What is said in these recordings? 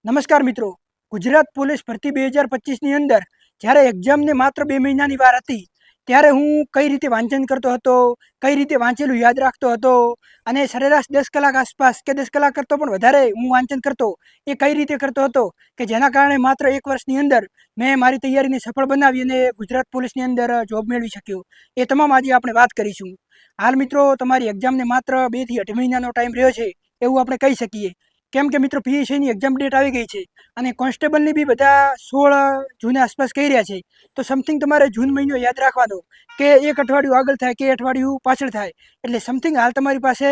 નમસ્કાર મિત્રો, ગુજરાત પોલીસ ભરતી 2025ની અંદર જ્યારે એક્ઝામને માત્ર 2 મહિનાની વાર હતી ત્યારે હું કઈ રીતે વાંચન કરતો હતો, કઈ રીતે વાંચેલું યાદ રાખતો હતો અને સરેરાશ 10 કલાક આસપાસ કે 10 કલાક કરતો પણ વધારે હું વાંચન કરતો એ કઈ રીતે કરતો હતો કે જેના કારણે માત્ર 1 વર્ષની અંદર મેં મારી તૈયારીને સફળ બનાવી અને ગુજરાત પોલીસની અંદર જોબ મેળવી શક્યો. એ તમામ આજે આપણે વાત કરીશું. હાલ મિત્રો તમારી એક્ઝામને માત્ર 2 થી 8 મહિનાનો ટાઈમ રહ્યો છે એવું આપણે કહી શકીએ. કેમ કે મિત્રો પીએસઆઈની એક્ઝામ ડેટ આવી ગઈ છે અને કોન્સ્ટેબલની બી બધા 16 જૂન આસપાસ કહી રહ્યા છે. તો સમથિંગ તમારે જૂન મહિનો યાદ રાખવાનો કે એક અઠવાડિયું આગળ થાય કે અઠવાડિયું પાછળ થાય, એટલે સમથિંગ હાલ તમારી પાસે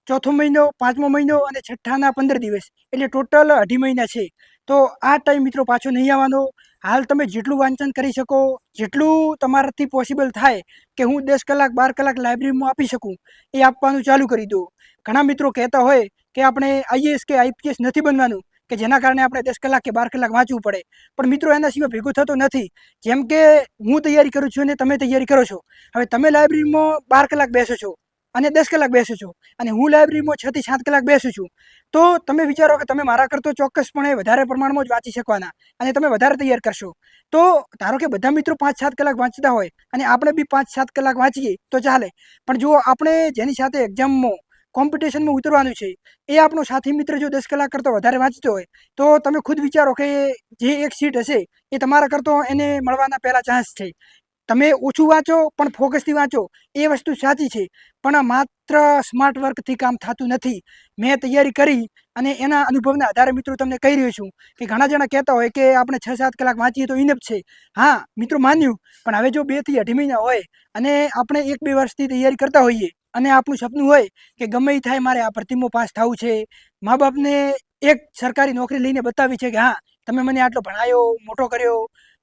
ચોથો મહિનો, પાંચમો મહિનો અને છઠ્ઠાના 15 દિવસ એટલે ટોટલ 2.5 મહિના છે. તો આ ટાઈમ મિત્રો પાછો નહીં આવવાનો. હાલ તમે જેટલું વાંચન કરી શકો, જેટલું તમારાથી પોસિબલ થાય કે હું 10 કલાક 12 કલાક લાઇબ્રેરીમાં આપી શકું એ આપવાનું ચાલુ કરી દો. ઘણા મિત્રો કહેતા હોય કે આપણે આઈએએસ કે આઈપીએસ નથી બનવાનું કે જેના કારણે આપણે 10 કલાક કે 12 કલાક વાંચવું પડે, પણ મિત્રો એના સિવાય ભેગું થતું નથી. જેમ કે હું તૈયારી કરું છું અને તમે તૈયારી કરો છો. હવે તમે લાઇબ્રેરીમાં 12 કલાક બેસો છો અને 10 કલાક બેસો છો અને હું લાઇબ્રેરીમાં 6 થી 7 કલાક બેસું છું, તો તમે વિચારો કે તમે મારા કરતો ચોક્કસપણે વધારે પ્રમાણમાં જ વાંચી શકવાના અને તમે વધારે તૈયાર કરશો. તો ધારો કે બધા મિત્રો 5-7 કલાક વાંચતા હોય અને આપણે બી 5-7 કલાક વાંચીએ તો ચાલે, પણ જો આપણે જેની સાથે એક્ઝામમાં કોમ્પિટિશનમાં ઉતરવાનું છે એ આપણો સાથી મિત્ર જો 10 કલાક કરતો વધારે વાંચતો હોય તો તમે ખુદ વિચારો કે જે એક સીટ હશે એ તમારા કરતો એને મળવાના પહેલા ચાન્સ છે. તમે ઓછું વાંચો પણ ફોકસથી વાંચો એ વસ્તુ સાચી છે, પણ માત્ર સ્માર્ટ વર્કથી કામ થતું નથી. મેં તૈયારી કરી અને એના અનુભવના આધારે મિત્રો તમને કહી રહ્યો છું કે ઘણા જણા કહેતા હોય કે આપણે 6-7 કલાક વાંચીએ તો ઇનફ છે. હા મિત્રો માન્યું, પણ હવે જો 2 થી 8 મહિના હોય અને આપણે 1-2 વર્ષથી તૈયારી કરતા હોઈએ અને આપણું સપનું હોય કે ગમે એ થાય મારે આ ભરતીમાં પાસ થવું છે, મા બાપને એક સરકારી નોકરી લઈને બતાવી છે કે હા તમે મને આટલો ભણાયો, મોટો કર્યો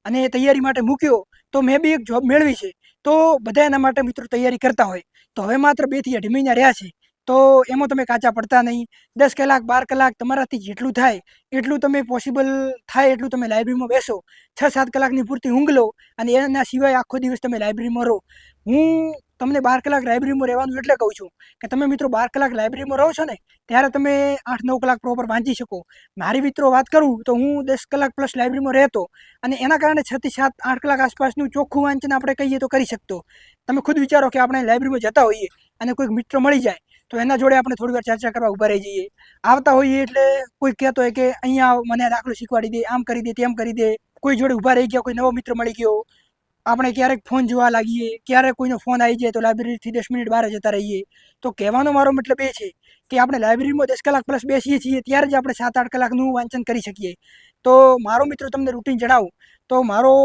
અને તૈયારી માટે મૂક્યો તો મેં બી એક જોબ મેળવી છે, તો બધા એના માટે મિત્રો તૈયારી કરતા હોય. તો હવે માત્ર 2 થી 8 મહિના રહ્યા છે તો એમાં તમે કાચા પડતા નહીં. 10 કલાક 12 કલાક તમારાથી જેટલું થાય એટલું તમે પોસિબલ થાય એટલું તમે લાઇબ્રેરીમાં બેસો, 6-7 કલાકની પૂરતી ઊંઘ લો અને એના સિવાય આખો દિવસ તમે લાઇબ્રેરીમાં રહો. હું તમને 12 કલાક લાઇબ્રેરીમાં રહેવાનું એટલે કહું છું કે તમે મિત્રો 12 કલાક લાઇબ્રેરીમાં રહો છો ને ત્યારે તમે 8-9 કલાક પ્રોપર વાંચી શકો. મારી મિત્રો વાત કરું તો હું 10 કલાક પ્લસ લાઇબ્રેરીમાં રહેતો અને એના કારણે 6 થી 7-8 કલાક આસપાસનું ચોખ્ખું વાંચન આપણે કહીએ તો કરી શકતો. તમે ખુદ વિચારો કે આપણે લાઇબ્રેરીમાં જતા હોઈએ અને કોઈક મિત્ર મળી જાય તો એના જોડે આપણે થોડી વાર ચર્ચા કરવા ઊભા રહી જઈએ. આવતા હોઈએ એટલે કોઈ કહેતો હોય કે અહીંયા મને દાખલો શીખવાડી દે, આમ કરી દે, તેમ કરી દે. કોઈ જોડે ઊભા રહી ગયા, કોઈ નવો મિત્ર મળી ગયો, આપણે ક્યારેક ફોન જોવા લાગીએ, ક્યારેક કોઈનો ફોન આવી જાય તો લાઇબ્રેરીથી 10 મિનિટ બહાર જતા રહીએ. તો કહેવાનો મારો મતલબ એ છે કે આપણે લાઇબ્રેરીમાં 10 કલાક પ્લસ બેસીએ છીએ ત્યારે જ આપણે 7-8 કલાકનું વાંચન કરી શકીએ. તો મારો મિત્રો તમને રૂટીન જણાવું તો મારો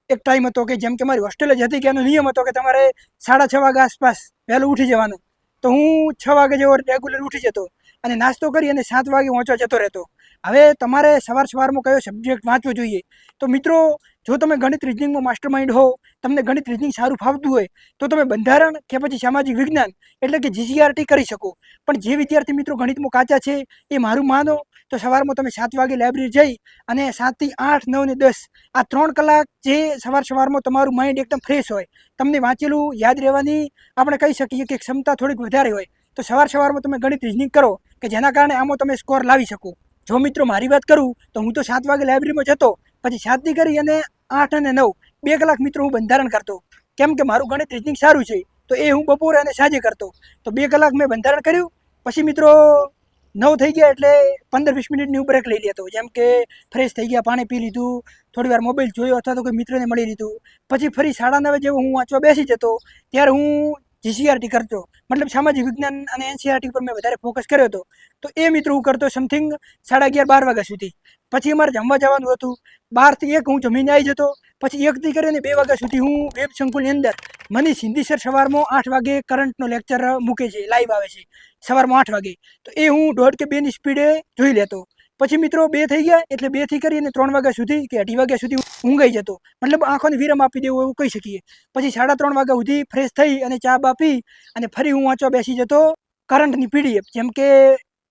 એક ટાઈમ હતો કે જેમ કે મારી હોસ્ટેલ જ હતી કે એનો નિયમ હતો કે તમારે 6:30 વાગ્યા આસપાસ વહેલું ઉઠી જવાનું. તો હું 6 વાગે જેવો રેગ્યુલર ઉઠી જતો અને નાસ્તો કરી અને 7 વાગે વાંચવા જતો રહેતો. હવે તમારે સવારમાં કયો સબ્જેક્ટ વાંચવો જોઈએ? તો મિત્રો જો તમે ગણિત રીઝનિંગમાં માસ્ટર માઇન્ડ હો, તમને ગણિત રીઝનિંગ સારું ફાવતું હોય તો તમે બંધારણ કે પછી સામાજિક વિજ્ઞાન એટલે કે જીસીઆરટી કરી શકો. પણ જે વિદ્યાર્થી મિત્રો ગણિતમાં કાચા છે એ મારું માનો તો સવારમાં તમે 7 વાગે લાઇબ્રેરી જઈ અને 7 થી 8, 9 ને 10 આ 3 કલાક જે સવારમાં તમારું માઇન્ડ એકદમ ફ્રેશ હોય, તમને વાંચેલું યાદ રહેવાની આપણે કહી શકીએ કે ક્ષમતા થોડીક વધારે હોય, તો સવારમાં તમે ગણિત રીઝનિંગ કરો કે જેના કારણે આમાં તમે સ્કોર લાવી શકો. જો મિત્રો મારી વાત કરું તો હું તો 7 વાગે લાઇબ્રેરીમાં જતો, પછી 7 થી કરી અને 8 અને 9 2 કલાક મિત્રો હું બંધારણ કરતો. કેમ કે મારું ગણિત રીઝનિંગ સારું છે તો એ હું બપોરે અને સાંજે કરતો. તો 2 કલાક મેં બંધારણ કર્યું, પછી મિત્રો 9 થઈ ગયા એટલે 15-20 મિનિટની હું બ્રેક લઈ લેતો. જેમ કે ફ્રેશ થઈ ગયા, પાણી પી લીધું, થોડી વાર મોબાઈલ જોયો અથવા તો કોઈ મિત્રને મળી લીધું, પછી ફરી 9:30 જેવો હું વાંચવા બેસી જતો. ત્યારે હું જીસીઆરટી કરતો, મતલબ સામાજિક વિજ્ઞાન અને એનસીઆરટી પર મેં વધારે ફોકસ કર્યો હતો. તો એ મિત્રો હું કરતો સમથિંગ 11:30-12 વાગ્યા સુધી. પછી અમારે જમવા જવાનું હતું, 12 થી 1 હું જમીને આવી જતો. પછી 1 થી કરીને 2 વાગ્યા સુધી હું વેબ સંકુલની અંદર મનીષ હિન્દી સર સવારમાં 8 વાગે કરંટનો લેક્ચર મૂકે છે, લાઈવ આવે છે સવારમાં 8 વાગે. તો એ હું 1.5 કે 2ની સ્પીડે જોઈ લેતો. પછી મિત્રો 2 થઈ ગયા એટલે 2 થી કરીને 3 વાગ્યા સુધી કે 2:30 વાગ્યા સુધી ઊંઘાઈ જતો, મતલબ આંખોને વિરામ આપી દેવું એવું કહી શકીએ. પછી 3:30 વાગ્યા સુધી ફ્રેશ થઈ અને ચા બા પી અને ફરી હું વાંચવા બેસી જતો કરંટની પીડીએફ, જેમ કે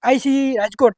આઈસી રાજકોટ.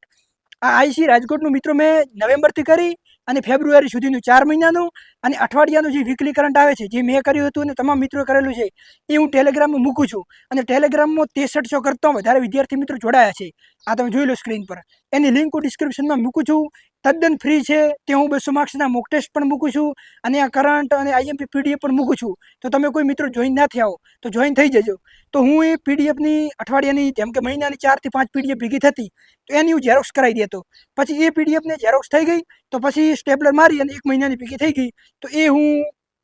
આ આઈસી રાજકોટનું મિત્રો મેં નવેમ્બરથી કરી અને ફેબ્રુઆરી સુધીનું 4 મહિનાનું અને અઠવાડિયાનું જે વીકલી કરંટ આવે છે જે મેં કર્યું હતું અને તમામ મિત્રોએ કરેલું છે એ હું ટેલિગ્રામમાં મૂકું છું. અને ટેલિગ્રામમાં 6300 કરતાં વધારે વિદ્યાર્થી મિત્રો જોડાયા છે. આ તમે જોઈ લો સ્ક્રીન પર, એની લિંક હું ડિસ્ક્રિપ્શનમાં મૂકું છું. તદ્દન ફ્રી છે. તે હું 200 માર્ક્સના મોક ટેસ્ટ પણ મૂકું છું અને આ કરંટ અને આઈએમપી પીડીએફ પણ મૂકું છું. તો તમે કોઈ મિત્રો જોઈન ના થયા હો તો જોઈન થઈ જજો. તો હું એ પીડીએફની અઠવાડિયાની જેમ કે મહિનાની 4 થી 5 પીડીએફ ભેગી થતી તો એની હું ઝેરોક્સ કરાવી દેતો. પછી એ પીડીએફને ઝેરોક્સ થઈ ગઈ તો પછી સ્ટેપલર મારી અને 1 મહિનાની ભેગી થઈ ગઈ તો એ હું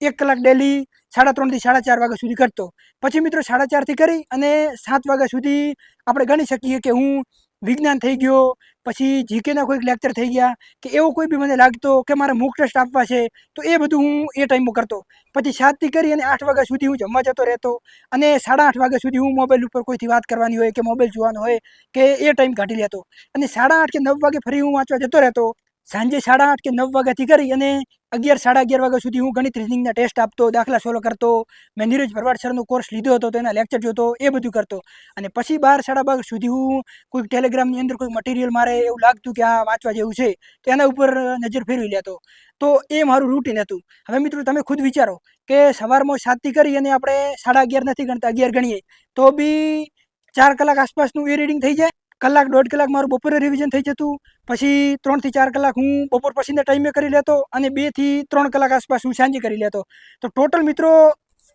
1 કલાક ડેલી 3:30 થી 4:30 વાગ્યા સુધી કરતો. પછી મિત્રો 4:30 થી કરી અને 7 વાગ્યા સુધી આપણે ગણી શકીએ કે હું વિજ્ઞાન થઈ ગયો, પછી જીકેના કોઈક લેક્ચર થઈ ગયા કે એવું કોઈ બી મને લાગતો કે મારે મોક ટેસ્ટ આપવા છે તો એ બધું હું એ ટાઈમમાં કરતો. પછી 7 થી કરી અને 8 વાગ્યા સુધી હું જમવા જતો રહેતો અને 8:30 વાગ્યા સુધી હું મોબાઈલ ઉપર કોઈથી વાત કરવાની હોય કે મોબાઈલ જોવાનો હોય કે એ ટાઈમ કાઢી લેતો અને 8:30 કે 9 વાગે ફરી હું વાંચવા જતો રહેતો. સાંજે 8:30 કે 9 વાગ્યાથી કરી અને 11 સાડા 11 વાગ્યા સુધી હું ગણિત રીઝનિંગના ટેસ્ટ આપતો, દાખલા સોલ્વ કરતો. મેં નીરજ ભરવાડ સરનો કોર્સ લીધો હતો તો એના લેક્ચર જોતો, એ બધું કરતો. અને પછી 12 સાડા 12 સુધી હું કોઈક ટેલિગ્રામની અંદર કોઈ મટીરિયલ મારે એવું લાગતું કે આ વાંચવા જેવું છે તો એના ઉપર નજર ફેરવી લેતો. તો એ મારું રૂટીન હતું. હવે મિત્રો તમે ખુદ વિચારો કે સવારમાં 7 થી કરી અને આપણે 11:30 નથી ગણતા 11 ગણીએ તો બી 4 કલાક આસપાસનું એ રીડિંગ થઈ જાય. કલાક 1.5 કલાક મારું બપોરે રિવિઝન થઈ જતું. પછી 3 થી 4 કલાક હું બપોર પછીના ટાઈમે કરી લેતો અને 2 થી 3 કલાક આસપાસ હું સાંજે કરી લેતો. તો ટોટલ મિત્રો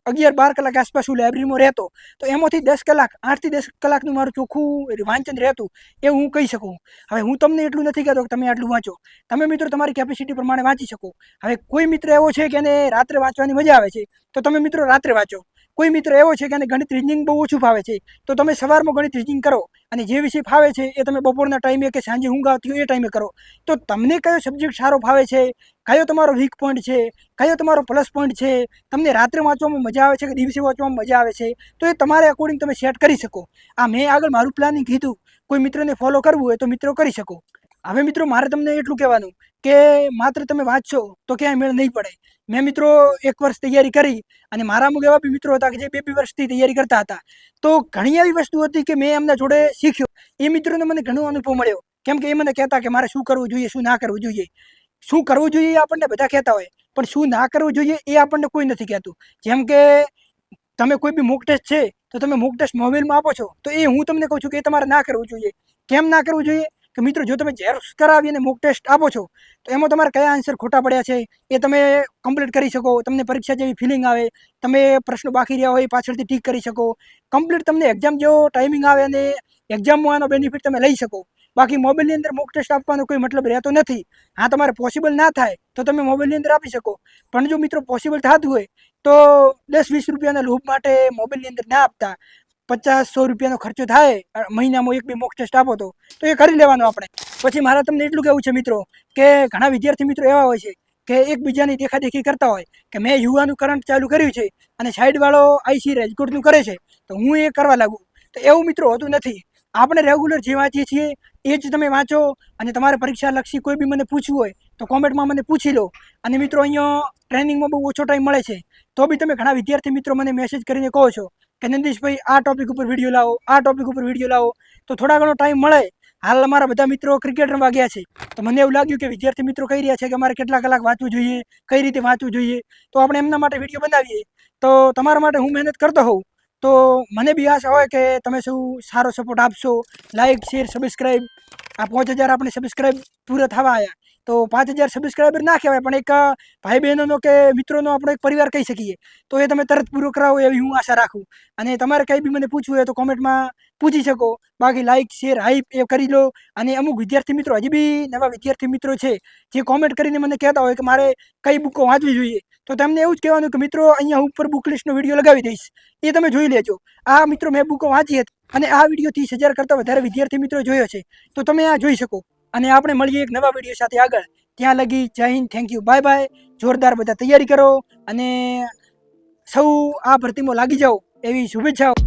11-12 કલાક આસપાસ હું લાઇબ્રેરીમાં રહેતો. તો એમાંથી 10 કલાક 8 થી 10 કલાકનું મારું ચોખ્ખું વાંચન રહેતું એવું હું કહી શકું. હવે હું તમને એટલું નથી કહેતો કે તમે આટલું વાંચો. તમે મિત્રો તમારી કેપેસિટી પ્રમાણે વાંચી શકો. હવે કોઈ મિત્ર એવો છે કે એને રાત્રે વાંચવાની મજા આવે છે તો તમે મિત્રો રાત્રે વાંચો. કોઈ મિત્ર એવો છે કે એને ગણિત રીઝનિંગ બહુ ઓછું ફાવે છે તો તમે સવારમાં ગણિત રીઝનિંગ કરો અને જે વિષય ફાવે છે એ તમે બપોરના ટાઈમે કે સાંજે ઊંઘ આવતી હોય એ ટાઈમે કરો. તો તમને કયો સબ્જેક્ટ સારો ફાવે છે, કયો તમારો વીક પોઈન્ટ છે, કયો તમારો પ્લસ પોઈન્ટ છે, તમને રાત્રે વાંચવામાં મજા આવે છે કે દિવસે વાંચવામાં મજા આવે છે તો એ તમારે અકોર્ડિંગ તમે સેટ કરી શકો. આ મેં આગળ મારું પ્લાનિંગ કીધું. કોઈ મિત્રને ફોલો કરવું હોય તો મિત્રો કરી શકો. હવે મિત્રો મારે તમને એટલું કહેવાનું કે માત્ર તમે વાંચશો તો ક્યાંય મેળ નહીં પડે. મેં મિત્રો 1 વર્ષ તૈયારી કરી અને મારા અમુક એવા બી મિત્રો હતા કે જે 2 વર્ષથી તૈયારી કરતા હતા. તો ઘણી એવી વસ્તુ હતી કે મેં એમના જોડે શીખ્યો. એ મિત્રોને મને ઘણો અનુભવ મળ્યો કેમ કે એ મને કહેતા કે મારે શું કરવું જોઈએ, શું ના કરવું જોઈએ. શું કરવું જોઈએ એ આપણને બધા કહેતા હોય પણ શું ના કરવું જોઈએ એ આપણને કોઈ નથી કહેતું. જેમ કે તમે કોઈ બી મોક ટેસ્ટ છે તો તમે મોક ટેસ્ટ મોબાઈલમાં આપો છો તો એ હું તમને કહું છું કે એ તમારે ના કરવું જોઈએ. કેમ ના કરવું જોઈએ કે મિત્રો જો તમે ઝેરોક્સ કરાવી અને મોક ટેસ્ટ આપો છો તો એમાં તમારે કયા આન્સર ખોટા પડ્યા છે એ તમે કમ્પ્લીટ કરી શકો. તમને પરીક્ષા જેવી ફિલિંગ આવે. તમે પ્રશ્નો બાકી રહ્યા હોય પાછળથી ટીક કરી શકો. કમ્પ્લીટ તમને એક્ઝામ જેવો ટાઈમિંગ આવે અને એક્ઝામમાં આનો બેનિફિટ તમે લઈ શકો. બાકી મોબાઈલની અંદર મોક ટેસ્ટ આપવાનો કોઈ મતલબ રહેતો નથી. હા તમારે પોસિબલ ના થાય તો તમે મોબાઈલની અંદર આપી શકો પણ જો મિત્રો પોસિબલ થતું હોય તો 10-20 રૂપિયાના લોભ માટે મોબાઈલની અંદર ના આપતા. 50-100 રૂપિયાનો ખર્ચો થાય મહિનામાં 1-2 મોક ટેસ્ટ આપો તો એ કરી લેવાનું આપણે. પછી મારે તમને એટલું કહેવું છે મિત્રો કે ઘણા વિદ્યાર્થી મિત્રો એવા હોય છે કે એકબીજાની દેખાદેખી કરતા હોય કે મેં યુવાનું કરંટ ચાલુ કર્યું છે અને સાઈડવાળો આઈસી રાજકોટનું કરે છે તો હું એ કરવા લાગુ. તો એવું મિત્રો હોતું નથી. આપણે રેગ્યુલર જે વાંચીએ છીએ એ જ તમે વાંચો અને તમારે પરીક્ષા લક્ષી કોઈ બી મને પૂછવું હોય તો કોમેન્ટમાં મને પૂછી લો. અને મિત્રો અહીંયા ટ્રેનિંગમાં બહુ ઓછો ટાઈમ મળે છે તો બી તમે ઘણા વિદ્યાર્થી મિત્રો મને મેસેજ કરીને કહો છો કે નંદીશભાઈ આ ટોપિક ઉપર વિડીયો લાવો, આ ટોપિક ઉપર વિડીયો લાવો. તો થોડા ઘણો ટાઈમ મળે. હાલ અમારા બધા મિત્રો ક્રિકેટ રમવા ગયા છે તો મને એવું લાગ્યું કે વિદ્યાર્થી મિત્રો કહી રહ્યા છે કે અમારે કેટલા કલાક વાંચવું જોઈએ, કઈ રીતે વાંચવું જોઈએ તો આપણે એમના માટે વિડીયો બનાવીએ. તો તમારા માટે હું મહેનત કરતો હોઉં તો મને બી આશા હોય કે તમે શું સારો સપોર્ટ આપશો. Like, share, subscribe. આ 5000 આપણે સબસ્ક્રાઈબ પૂરા થવા આવ્યા તો 5000 સબસ્ક્રાઈબર ના કહેવાય પણ એક ભાઈ બહેનોનો કે મિત્રોનો આપણો એક પરિવાર કહી શકીએ. તો એ તમે તરત પૂરો કરાવો એવી હું આશા રાખું. અને તમારે કંઈ બી મને પૂછવું હોય તો કોમેન્ટમાં પૂછી શકો. બાકી લાઇક, શેર, હાઈપ એ કરી લો. અને અમુક વિદ્યાર્થી મિત્રો હજી બી નવા વિદ્યાર્થી મિત્રો છે જે કોમેન્ટ કરીને મને કહેતા હોય કે મારે કઈ બુકો વાંચવી જોઈએ તો તમને એવું જ કહેવાનું કે મિત્રો અહીંયા ઉપર બુક લિસ્ટનો વિડીયો લગાવી દઈશ એ તમે જોઈ લેજો. આ મિત્રો મેં બુકો વાંચી હતી અને આ વિડીયો 30,000 કરતાં વધારે વિદ્યાર્થી મિત્રો જોયો છે તો તમે આ જોઈ શકો. અને આપણે મળીએ એક નવા વિડીયો સાથે આગળ. ત્યાં લગી જય Hind, thank you, bye bye. જોરદાર બધા તૈયારી કરો અને સૌ આ ભરતીમાં લાગી જાઓ એવી શુભેચ્છાઓ.